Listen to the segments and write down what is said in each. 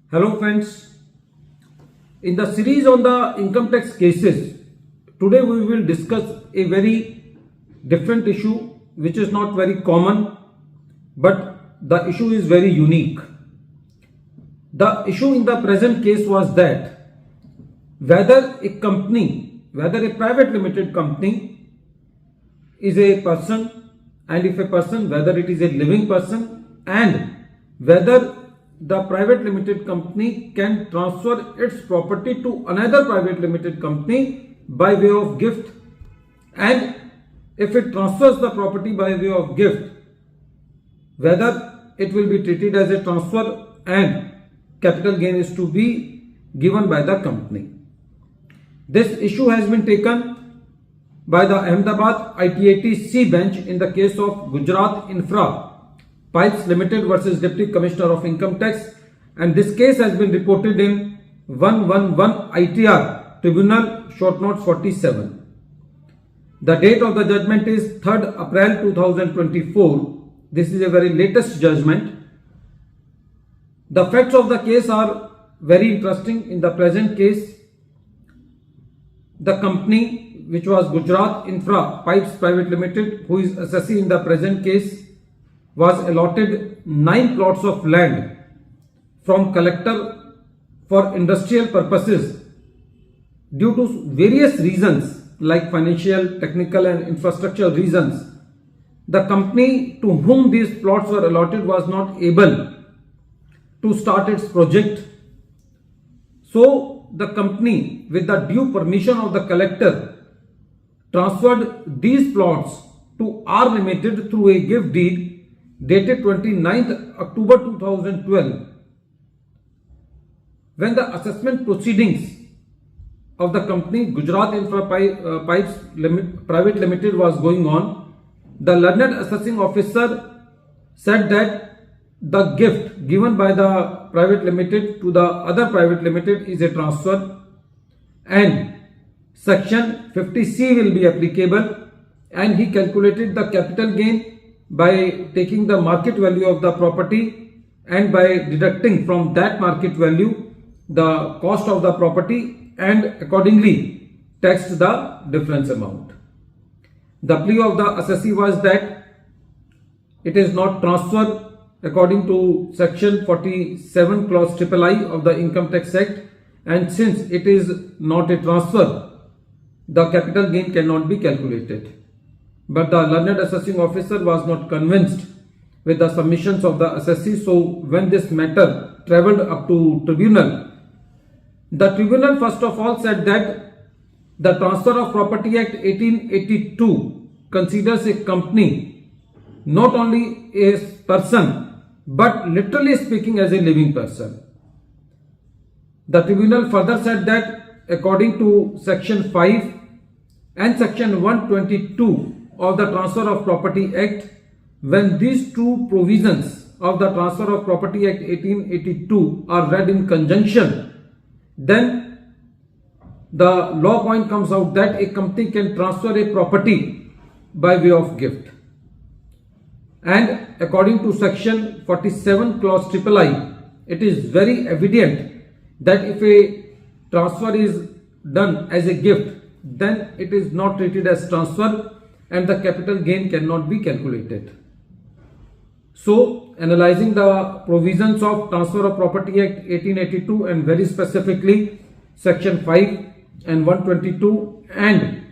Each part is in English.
Hello friends, in the series on the income tax cases, today we will discuss a very different issue which is not very common, but the issue is very unique. The issue in the present case was that whether a company, whether a private limited company is a person, and if a person, whether it is a living person, and whether the private limited company can transfer its property to another private limited company by way of gift, and if it transfers the property by way of gift, whether it will be treated as a transfer and capital gain is to be given by the company. This issue has been taken by the Ahmedabad ITAT C bench in the case of Gujarat INFRAPIPES Limited versus Deputy Commissioner of Income Tax, and this case has been reported in 111 ITR Tribunal short notes 47. The date of the judgment is 3rd April 2024. This is a very latest judgment. The facts of the case are very interesting. In the present case, the company, which was Gujarat INFRAPIPES Private Limited, who is assessee in the present case, was allotted 9 plots of land from collector for industrial purposes. Due to various reasons like financial, technical and infrastructure reasons, the company to whom these plots were allotted was not able to start its project. So the company, with the due permission of the collector, transferred these plots to R Ltd through a gift deed dated 29th October 2012. When the assessment proceedings of the company Gujarat INFRAPIPES Private Limited was going on, the learned assessing officer said that the gift given by the private limited to the other private limited is a transfer, and section 50C will be applicable, and he calculated the capital gain by taking the market value of the property and by deducting from that market value the cost of the property, and accordingly taxed the difference amount. The plea of the assessee was that it is not transfer according to section 47 clause III of the Income Tax Act, and since it is not a transfer, the capital gain cannot be calculated. But the learned assessing officer was not convinced with the submissions of the assessee. So when this matter travelled up to tribunal, the tribunal first of all said that the Transfer of Property Act 1882 considers a company not only a person but literally speaking as a living person. The tribunal further said that according to section 5 and section 122 of the Transfer of Property Act, when these two provisions of the Transfer of Property Act 1882 are read in conjunction, then the law point comes out that a company can transfer a property by way of gift. And according to section 47 clause III, it is very evident that if a transfer is done as a gift, then it is not treated as transfer and the capital gain cannot be calculated. So, analyzing the provisions of Transfer of Property Act 1882 and very specifically section 5 and 122 and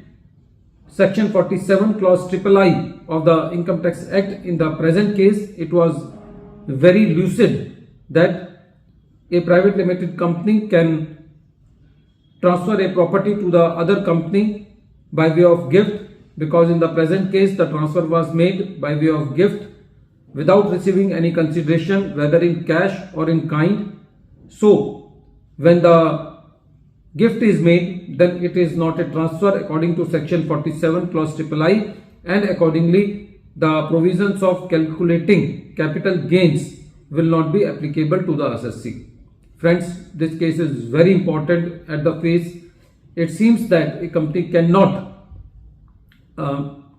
section 47 clause III of the Income Tax Act, in the present case it was very lucid that a private limited company can transfer a property to the other company by way of gift, because in the present case the transfer was made by way of gift without receiving any consideration whether in cash or in kind. So when the gift is made, then it is not a transfer according to section 47 clause III, and accordingly the provisions of calculating capital gains will not be applicable to the assessee. Friends, this case is very important at the face. It seems that a company cannot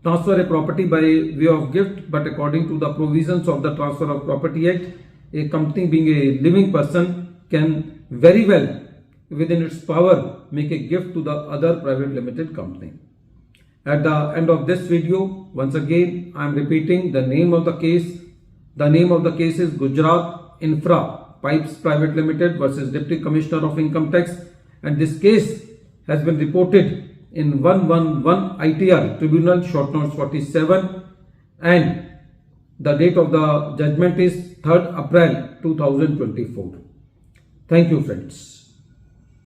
transfer a property by way of gift, but according to the provisions of the Transfer of Property Act, a company being a living person can very well within its power make a gift to the other private limited company. At the end of this video, once again I am repeating the name of the case. The name of the case is Gujarat INFRAPIPES Private Limited versus Deputy Commissioner of Income Tax, and this case has been reported in 111 ITR Tribunal short notes 47, and the date of the judgment is 3rd April 2024. Thank you, friends.